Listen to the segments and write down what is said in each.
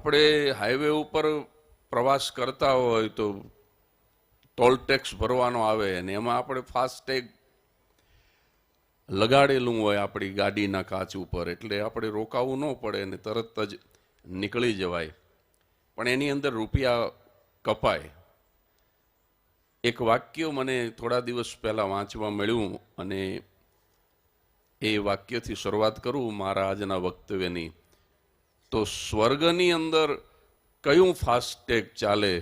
આપણે હાઈવે ઉપર પ્રવાસ કરતા હોય તો ટોલ ટેક્સ ભરવાનો આવે અને એમાં આપણે ફાસ્ટેગ લગાડેલું હોય આપણી ગાડીના કાચ ઉપર, એટલે આપણે રોકાવું ન પડે અને તરત જ નીકળી જવાય. પણ એની અંદર રૂપિયા કપાય. એક વાક્ય મને થોડા દિવસ પહેલાં વાંચવા મળ્યું અને એ વાક્યથી શરૂઆત કરું મારા આજના વક્તવ્યની. તો સ્વર્ગની અંદર કયું ફાસ્ટેગ ચાલે?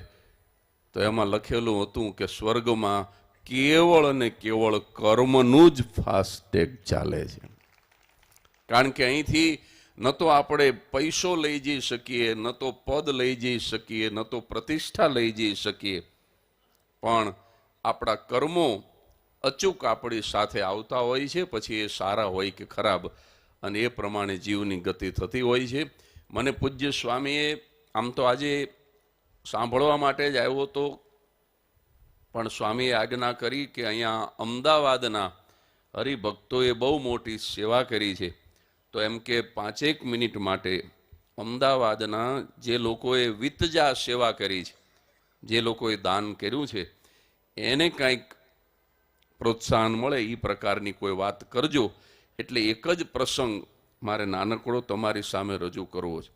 તો એમાં લખેલું હતું કે સ્વર્ગમાં કેવળ અને કેવળ કર્મનું જ ફાસ્ટેગ ચાલે છે. કારણ કે અહીંથી ન તો આપણે પૈસો લઈ જઈ શકીએ, ન તો પદ લઈ જઈ શકીએ, ન તો પ્રતિષ્ઠા લઈ જઈ શકીએ, પણ આપણા કર્મો અચૂક આપણી સાથે આવતા હોય છે. પછી એ સારા હોય કે ખરાબ, અને એ પ્રમાણે જીવની ગતિ થતી હોય છે. મને પૂજ્ય સ્વામીએ આમ તો આજે સાંભળવા માટે જ આવ્યો હતો, પણ સ્વામીએ આજ્ઞા કરી કે અહીંયા અમદાવાદના હરિભક્તોએ બહુ મોટી સેવા કરી છે, તો એમ કે 5 મિનિટ માટે અમદાવાદના જે લોકોએ વિતજા સેવા કરી છે, જે લોકોએ દાન કર્યું છે, એને કંઈક પ્રોત્સાહન મળે એ પ્રકારની કોઈ વાત કરજો. એટલે એક જ પ્રસંગ મારે નાનકડો તમારી સામે રજૂ કરવો છે.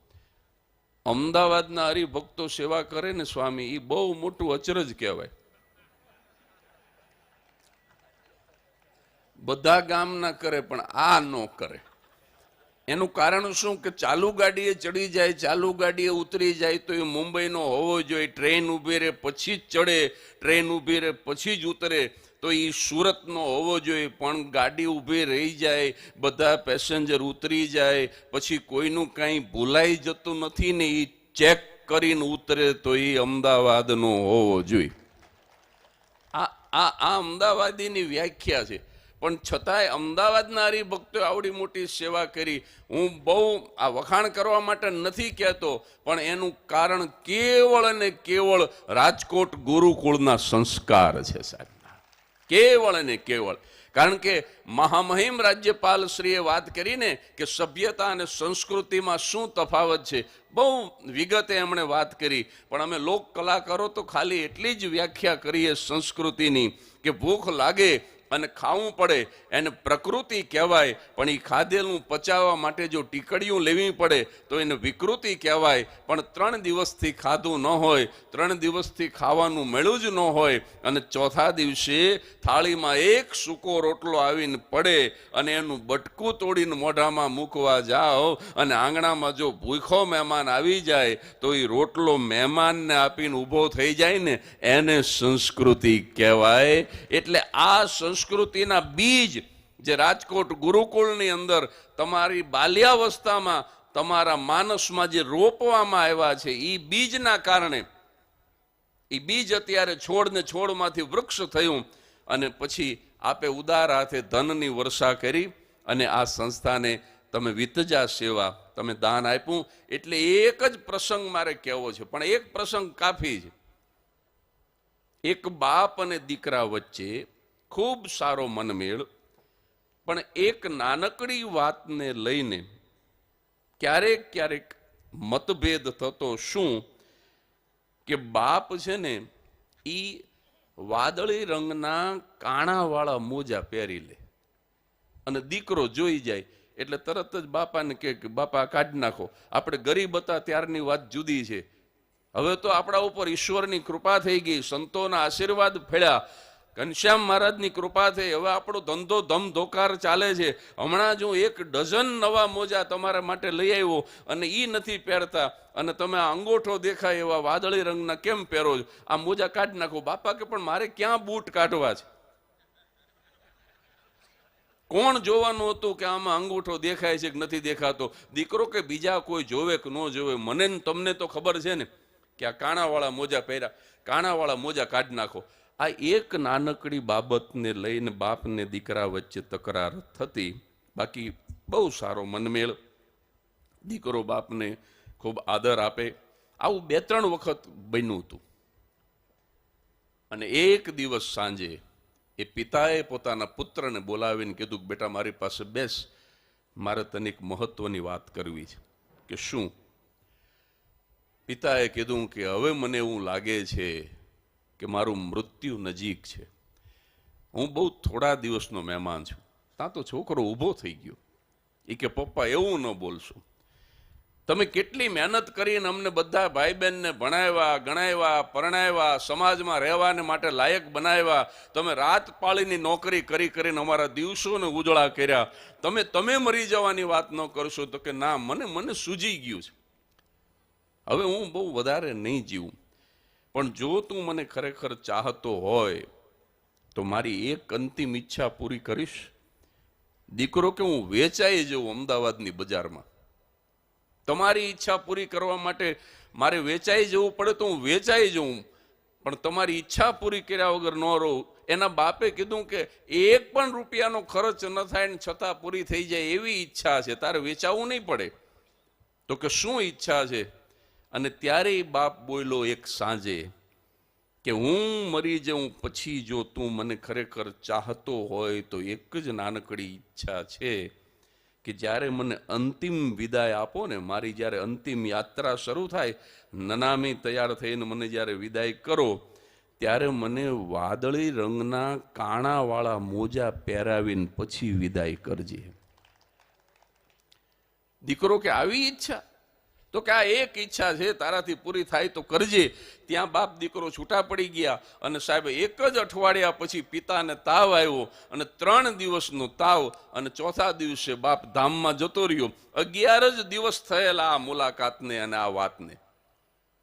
અમદાવાદના હરિભક્તો સેવા કરે ને સ્વામી, એ બહુ મોટું અચરજ કહેવાય. બધા ગામના કરે પણ આ ન કરે. એનું કારણ શું કે ચાલુ ગાડીએ ચડી જાય, ચાલુ ગાડીએ ઉતરી જાય તો એ મુંબઈનો હોવો જોઈએ. ટ્રેન ઊભી રહે પછી જ ચડે, ટ્રેન ઊભી રહે પછી જ ઉતરે તો એ સુરતનો હોવો જોઈએ. પણ ગાડી ઊભી રહી જાય, બધા પેસેન્જર ઉતરી જાય, પછી કોઈનું કાંઈ ભૂલાઈ જતું નથી ને એ ચેક કરીને ઉતરે તો એ અમદાવાદનો હોવો જોઈએ. આ અમદાવાદીની વ્યાખ્યા છે. પણ છતાંય અમદાવાદના હરિભક્તોએ આવડી મોટી સેવા કરી. હું બહુ આ વખાણ કરવા માટે નથી કહેતો, પણ એનું કારણ કેવળ અને કેવળ રાજકોટ ગુરુકુળના સંસ્કાર છે સાહેબ, કેવળ અને કેવળ. કારણ કે મહામહિમ રાજ્યપાલ શ્રીએ વાત કરીને કે સભ્યતા અને સંસ્કૃતિમાં શું તફાવત છે, બહુ વિગતે એમણે વાત કરી. પણ અમે લોક કલાકારો તો ખાલી એટલી જ વ્યાખ્યા કરીએ સંસ્કૃતિની કે ભૂખ લાગે અને ખાવું પડે એને પ્રકૃતિ કહેવાય, પણ એ ખાધેલું પચાવવા માટે જો ટીકડીઓ લેવી પડે તો એને વિકૃતિ કહેવાય. પણ 3 દિવસથી ખાધું ન હોય, 3 દિવસથી ખાવાનું મળ્યું જ ન હોય, અને ચોથા દિવસે થાળીમાં એક સૂકો રોટલો આવીને પડે અને એનું બટકું તોડીને મોઢામાં મૂકવા જાઓ અને આંગણામાં જો ભૂખો મહેમાન આવી જાય તો એ રોટલો મહેમાનને આપીને ઊભો થઈ જાય ને, એને સંસ્કૃતિ કહેવાય. એટલે આ સંસ્કૃતિના બીજ જે રાજકોટ ગુરુકુળની અંદર તમારી બાલ્યાવસ્થામાં તમારા માનસમાં જે રોપવામાં આવ્યા છે, એ બીજના કારણે એ બીજ અત્યારે છોડને છોડમાંથી વૃક્ષ થયું અને પછી આપે ઉદાર હાથે ધનની વર્ષા કરી અને આ સંસ્થાને તમે વિતજા સેવા તમે દાન આપ્યું. એટલે એક જ પ્રસંગ મારે કહેવો છે, પણ એક પ્રસંગ કાફી છે. એક બાપ અને દીકરા વચ્ચે ખૂબ સારો મનમેળ, પણ એક નાનકડી વાતને લઈને ક્યારેક ક્યારેક મતભેદ થતો. શું કે બાપ છે ને એ વાદળી રંગના કાણાવાળા મોજા પહેરી લે અને દીકરો જોઈ જાય એટલે તરત જ બાપાને કહે કે બાપા કાઢી નાખો. આપણે ગરીબ હતા ત્યારની વાત જુદી છે, હવે તો આપણા ઉપર ઈશ્વરની કૃપા થઈ ગઈ, સંતોના આશીર્વાદ ફળ્યા, ઘનશ્યામ મહારાજની કૃપા થઈ, હવે આપણો ધંધો ધમધોકાર ચાલે છે. હમણાં જો 1 ડઝન નવા મોજા તમારા માટે લઈ આવ્યો અને એ નથી પહેરતા અને તમે આ અંગોઠો દેખાય એવા વાદળી રંગના કેમ પહેરો છો? આ મોજા કાઢી નાખો. બાપા કે પણ મારે ક્યાં બૂટ કાઢવા છે? કોણ જોવાનું હતું કે આમાં અંગૂઠો દેખાય છે કે નથી દેખાતો? દીકરો કે બીજા કોઈ જોવે કે ન જોવે, મને તમને તો ખબર છે ને કે આ કાણાવાળા મોજા પહેર્યા, કાણાવાળા મોજા કાઢી નાખો. આ એક નાનકડી બાબતને લઈને બાપને દીકરા વચ્ચે તકરાર થતી. બાકી બહુ સારો મનમેળ, દીકરો બાપને ખૂબ આદર આપે. આવું 2-3 વખત બન્યું હતું. અને એક દિવસ સાંજે એ પિતાએ પોતાના પુત્રને બોલાવીને કીધું કે બેટા મારી પાસે બેસ, મારે તને એક મહત્વની વાત કરવી છે. કે શું? પિતાએ કીધું કે હવે મને એવું લાગે છે કે મારું મૃત્યુ નજીક છે. હું બહુ થોડા દિવસનો મહેમાન છું. ત્યાં તો છોકરો ઊભો થઈ ગયો. એ કે પપ્પા એવું ન બોલશો. તમે કેટલી મહેનત કરીને અમને બધા ભાઈ બહેનને ભણાવ્યા, ગણાવ્યા, પરણાવ્યા, સમાજમાં રહેવાને માટે લાયક બનાવ્યા. તમે રાત પાળીની નોકરી કરી કરીને અમારા દિવસોને ઉજળા કર્યા. તમે મરી જવાની વાત ન કરશો. તો કે ના, મને સૂજી ગયું છે. હવે હું બહુ વધારે નહીં જીવું, પણ જો તું મને ખરેખર ચાહતો હોય તો મારી એક અંતિમ ઈચ્છા પૂરી કરીશ. દીકરો કે હું વેચાઈ જઉં અમદાવાદની બજારમાં. તમારી ઈચ્છા પૂરી કરવા માટે મારે વેચાઈ જવું પડે તો હું વેચાઈ જઉં, પણ તમારી ઈચ્છા પૂરી કર્યા વગર ન રહું. એના બાપે કીધું કે એક પણ રૂપિયાનો ખર્ચ ન થાય ને છતાં પૂરી થઈ જાય એવી ઈચ્છા છે, તારે વેચાવું નહીં પડે. તો કે શું ઈચ્છા છે? અને ત્યારે બાપ બોલ્યો એક સાંજે કે હું મરી જાઉં પછી જો તું મને ખરેખર ચાહતો હોય તો એક જ નાનકડી ઈચ્છા છે કે જ્યારે મને અંતિમ વિદાય આપો ને, મારી જ્યારે અંતિમ યાત્રા શરૂ થાય, નનામી તૈયાર થઈને મને જ્યારે વિદાય કરો, ત્યારે મને વાદળી રંગના કાણાવાળા મોજા પહેરાવીને પછી વિદાય કરજે. દીકરો કે આવી ઈચ્છા? તો કે આ એક ઈચ્છા છે, તારાથી પૂરી થાય તો કરજે. ત્યાં બાપ દીકરો છૂટા પડી ગયા અને સાહેબ એક જ અઠવાડિયા પછી પિતાને તાવ આવ્યો અને 3 દિવસનો તાવ, અને ચોથા દિવસે બાપ ધામમાં જતો રહ્યો. 11 જ દિવસ થયેલા આ મુલાકાતને અને આ વાતને.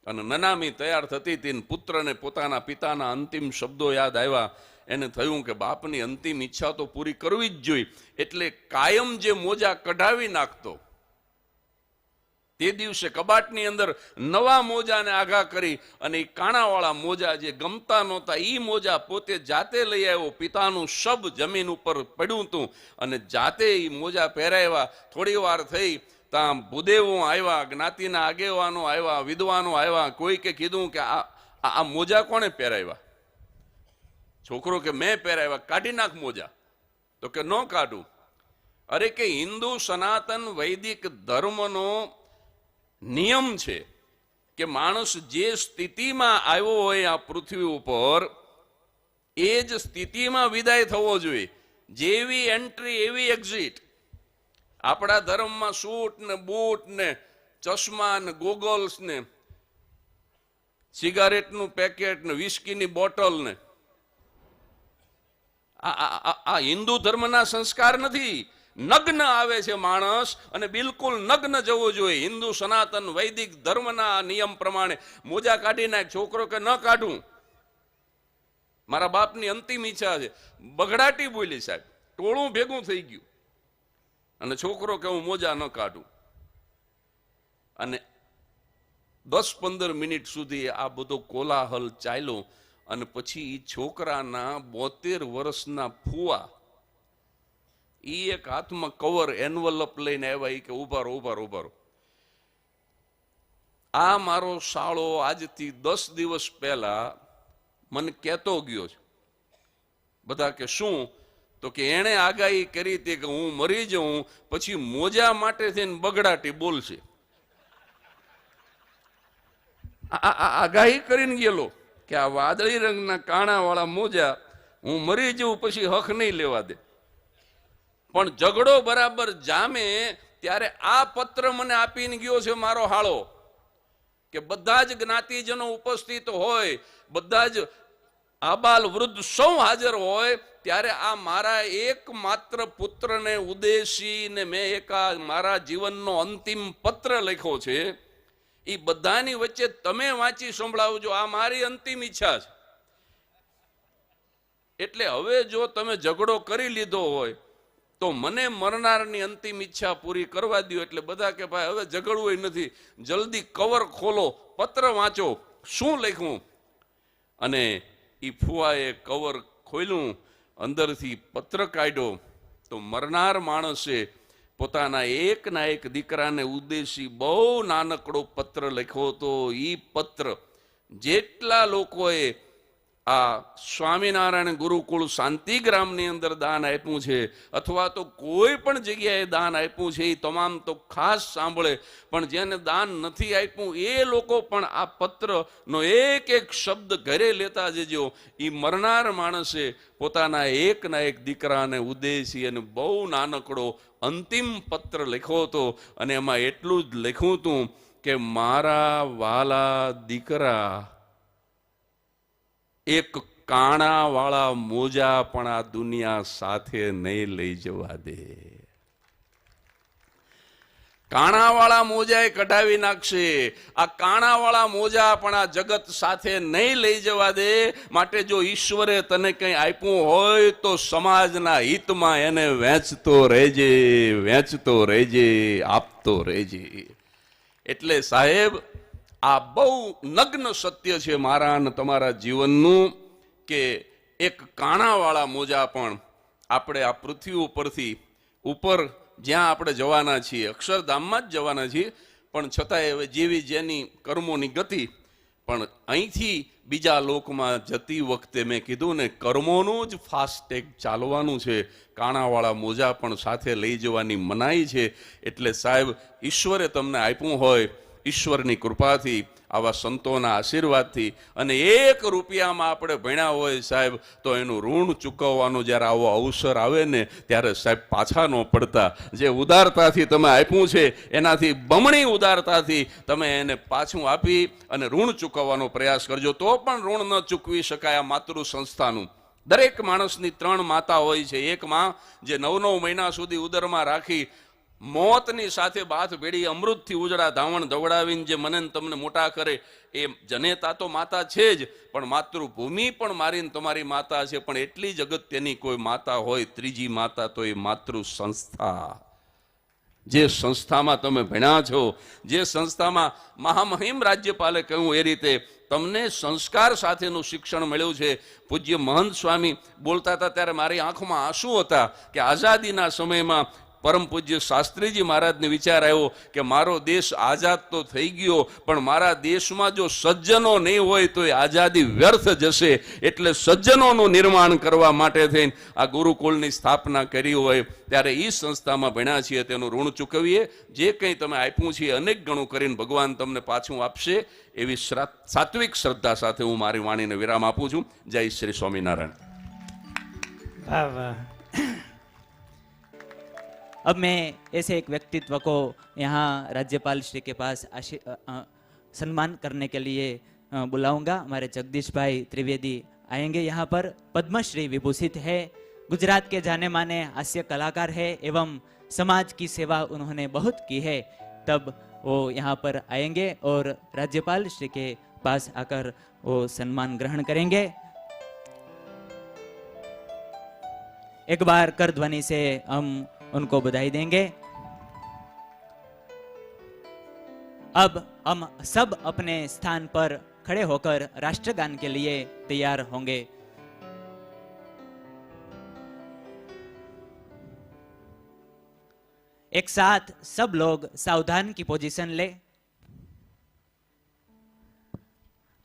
અને નનામી તૈયાર થતી હતી, પુત્રને પોતાના પિતાના અંતિમ શબ્દો યાદ આવ્યા. એને થયું કે બાપની અંતિમ ઈચ્છા તો પૂરી કરવી જ જોઈએ. એટલે કાયમ જે મોજા કઢાવી નાખતો, તે દિવસે કબાટની અંદર નવા મોજાને આઘા કરી અને એ કાણાવાળા મોજા જે ગમતા નહોતા એ મોજા પોતે જાતે લઈ આવ્યો. પિતાનું શબ જમીન ઉપર પડ્યું હતું અને જાતે એ મોજા પહેરાવ્યા. થોડી વાર થઈ ત્યાં ભૂદેવો આવ્યા, જ્ઞાતિના આગેવાનો આવ્યા, વિદ્વાનો આવ્યા. કોઈકે કીધું કે આ મોજા કોણે પહેરાવ્યા? છોકરો કે મેં પહેરાવ્યા. કાઢી નાખ મોજા. તો કે ન કાઢું. અરે કે હિન્દુ સનાતન વૈદિક ધર્મનો નિયમ છે કે માણસ જે સ્થિતિમાં આવ્યો હોય આ પૃથ્વી ઉપર એ જ સ્થિતિમાં વિદાય થવો જોઈએ. જેવી એન્ટ્રી એવી એક્ઝિટ. આપણા ધર્મમાં સૂટ ને બૂટ ને ચશ્મા ને ગોગલ્સ ને સિગારેટનું પેકેટ ને વિસ્કીની બોટલ ને આ હિન્દુ ધર્મના સંસ્કાર નથી. નગ્ન આવે છે માણસ અને બિલકુલ નગ્ન જવો જોઈએ. હિન્દુ સનાતન વૈદિક ધર્મના નિયમ પ્રમાણે મોજા કાઢી નાખ. છોકરો કે ન કાઢું, મારા બાપની અંતિમ ઈચ્છા છે. બગડાટી બોલી સાહેબ, ટોળું ભેગું થઈ ગયું. અને છોકરો કે હું મોજા ન કાઢું. અને 10-15 મિનિટ સુધી આ બધો કોલાહલ ચાલ્યો. અને પછી એ છોકરાના 72 વર્ષના ફુવા એ એક હાથમાં કવર એન્વલપ લઈને આવ્યા. કે ઉભારો, આ મારો સાળો આજથી 10 દિવસ પહેલા મને કહેતો ગયો છે. બધા કે શું? તો કે એણે આગાહી કરી હતી કે હું મરી જાઉં પછી મોજા માટે થઈને બગડાટી બોલશે. આગાહી કરીને ગયેલો કે આ વાદળી રંગના કાણાવાળા મોજા હું મરી જાઉં પછી હક નહીં લેવા દે. પણ ઝઘડો બરાબર જામે ત્યારે આ પત્ર મને આપીને ગયો છે મારો હાળો કે બધા જ જ્ઞાતિજનો ઉપસ્થિત હોય, બધા જ આબાલ વૃદ્ધ સૌ હાજર હોય, ત્યારે આ મારા એકમાત્ર પુત્રને ઉદ્દેશીને મેં એક મારા જીવનનો અંતિમ પત્ર લખ્યો છે. એ બધાની વચ્ચે તમે વાંચી સંભળાવજો. આ મારી અંતિમ ઈચ્છા છે. એટલે હવે જો તમે ઝઘડો કરી લીધો હોય તો મને મરનારની અંતિમ ઈચ્છા પૂરી કરવા દો. એટલે બધા કે ભાઈ હવે ઝઘડવું નથી, જલ્દી કવર ખોલો, પત્ર વાંચો, શું લખ્યું. અને એ ફુવાએ કવર ખોલ્યું, અંદરથી પત્ર કાઢ્યો. તો મરનાર માણસે પોતાના એકના એક દીકરાને ઉદ્દેશી બહુ નાનકડો પત્ર લખ્યો હતો. એ પત્ર જેટલા લોકોએ આ સ્વામિનારાયણ ગુરુકુળ શાંતિગ્રામની અંદર દાન આપ્યું છે અથવા તો કોઈ પણ જગ્યાએ દાન આપ્યું છે એ તમામ તો ખાસ સાંભળે, પણ જેને દાન નથી આપ્યું એ લોકો પણ આ પત્રનો એક એક શબ્દ ઘરે લેતા જજો. એ મરનાર માણસે પોતાના એકના એક દીકરાને ઉદ્દેશી અને બહુ નાનકડો અંતિમ પત્ર લખ્યો હતો અને એમાં એટલું જ લખ્યું હતું કે મારા વાલા દીકરા, એક કાણાવાળા મોજા પણ આ દુનિયા સાથે નહીં લઈ જવા દે. કાણાવાળા મોજા એ કઢાવી નાખશે, આ કાણાવાળા મોજા પણ આ જગત સાથે નહીં લઈ જવા દે. માટે જો ઈશ્વરે તને કંઈ આપ્યું હોય તો સમાજના હિતમાં એને વેચતો રહેજે, વેચતો રહેજે, આપતો રહેજે. એટલે સાહેબ, આ બહુ નગ્ન સત્ય છે મારા અને તમારા જીવનનું કે એક કાણાવાળા મોજા પણ આપણે આ પૃથ્વી ઉપરથી ઉપર જ્યાં આપણે જવાના છીએ, અક્ષરધામમાં જ જવાના છીએ, પણ છતાંય હવે જેવી જેની કર્મોની ગતિ, પણ અહીંથી બીજા લોકમાં જતી વખતે મેં કીધું ને, કર્મોનું જ ફાસ્ટેગ ચાલવાનું છે. કાણાવાળા મોજા પણ સાથે લઈ જવાની મનાઈ છે. એટલે સાહેબ, ઈશ્વરે તમને આપ્યું હોય, ઈશ્વરની કૃપાથી, આવા સંતોના આશીર્વાદથી, અને 1 રૂપિયામાં આપણે ભણ્યા હોય સાહેબ, તો એનું ઋણ ચૂકવવાનો જ્યારે આવો અવસર આવે ને ત્યારે સાહેબ પાછા ન પડતા. જે ઉદારતાથી તમે આપ્યું છે એનાથી બમણી ઉદારતાથી તમે એને પાછું આપી અને ઋણ ચૂકવવાનો પ્રયાસ કરજો. તો પણ ઋણ ન ચૂકવી શકાય આ માતૃ સંસ્થાનું. દરેક માણસની 3 માતા હોય છે. એક માં જે 9 મહિના સુધી ઉદરમાં રાખી મોતની સાથે બાથ ભેડી અમૃતથી ઉજળા ધાવણ ધવડાવીને જે મને તમને મોટા કરે, એ જનેતા તો માતા છે જ, પણ માતૃભૂમિ પણ મારીને તમારી માતા છે. પણ એટલી જ અગત્યની કોઈ માતા હોય, ત્રીજી માતા, તો એ માતૃ સંસ્થા. જે સંસ્થામાં તમે ભણ્યા છો, જે સંસ્થામાં મહામહિમ રાજ્યપાલે કહ્યું એ રીતે તમને સંસ્કાર સાથેનું શિક્ષણ મળ્યું છે. પૂજ્ય મહંત સ્વામી બોલતા હતા ત્યારે મારી આંખમાં આંસુ હતા કે આઝાદીના સમયમાં પરમ પૂજ્ય શાસ્ત્રીજી મહારાજને વિચાર આવ્યો કે મારો દેશ આઝાદ તો થઈ ગયો, પણ મારા દેશમાં જો સજ્જનો નહીં હોય તો એ આઝાદી વ્યર્થ જશે. એટલે સજ્જનોનું નિર્માણ કરવા માટે થઈને આ ગુરુકુળની સ્થાપના કરી હોય. ત્યારે એ સંસ્થામાં ભણ્યા છીએ તેનું ઋણ ચૂકવીએ. જે કંઈ તમે આપ્યું છે અનેક ગણું કરીને ભગવાન તમને પાછું આપશે. એવી સાત્વિક શ્રદ્ધા સાથે હું મારી વાણીને વિરામ આપું છું. જય શ્રી સ્વામિનારાયણ. वाह वाह। अब मैं ऐसे एक व्यक्तित्व को यहाँ राज्यपाल श्री के पास सम्मान करने के लिए बुलाऊंगा. हमारे जगदीश भाई त्रिवेदी आएंगे यहाँ पर. पद्मश्री विभूषित है, गुजरात के जाने माने हास्य कलाकार है एवं समाज की सेवा उन्होंने बहुत की है. तब वो यहाँ पर आएंगे और राज्यपाल श्री के पास आकर वो सम्मान ग्रहण करेंगे. एक बार कर ध्वनि से हम उनको बधाई देंगे. अब हम सब अपने स्थान पर खड़े होकर राष्ट्रगान के लिए तैयार होंगे. एक साथ सब लोग सावधान की पोजीशन ले.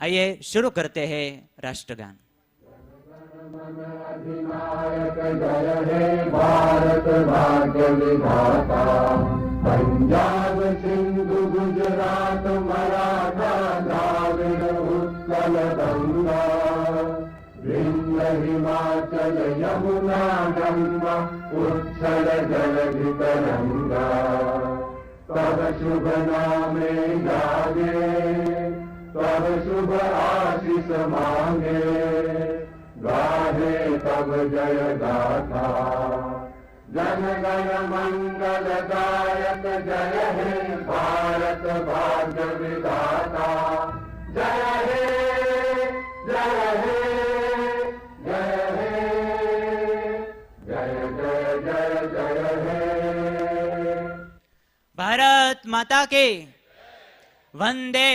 आइए शुरू करते हैं राष्ट्रगान. अधिनायक जय हे भारत भाग्य विधाता, पंजाब सिंधु गुजरात मराठा द्राविड़ उत्कल गंगा, विंध्य हिमाचल यमुना गंगा उच्छल जलधि तरंगा. तब शुभ नामे जागे, तब शुभ आशीष मांगे, गाहे तब जय गाथा. जन गण मंगल दायक जय हे भारत भाग्य विधाता. जय हे जय हे जय हे जय जय जय जय हे. भारत माता के वंदे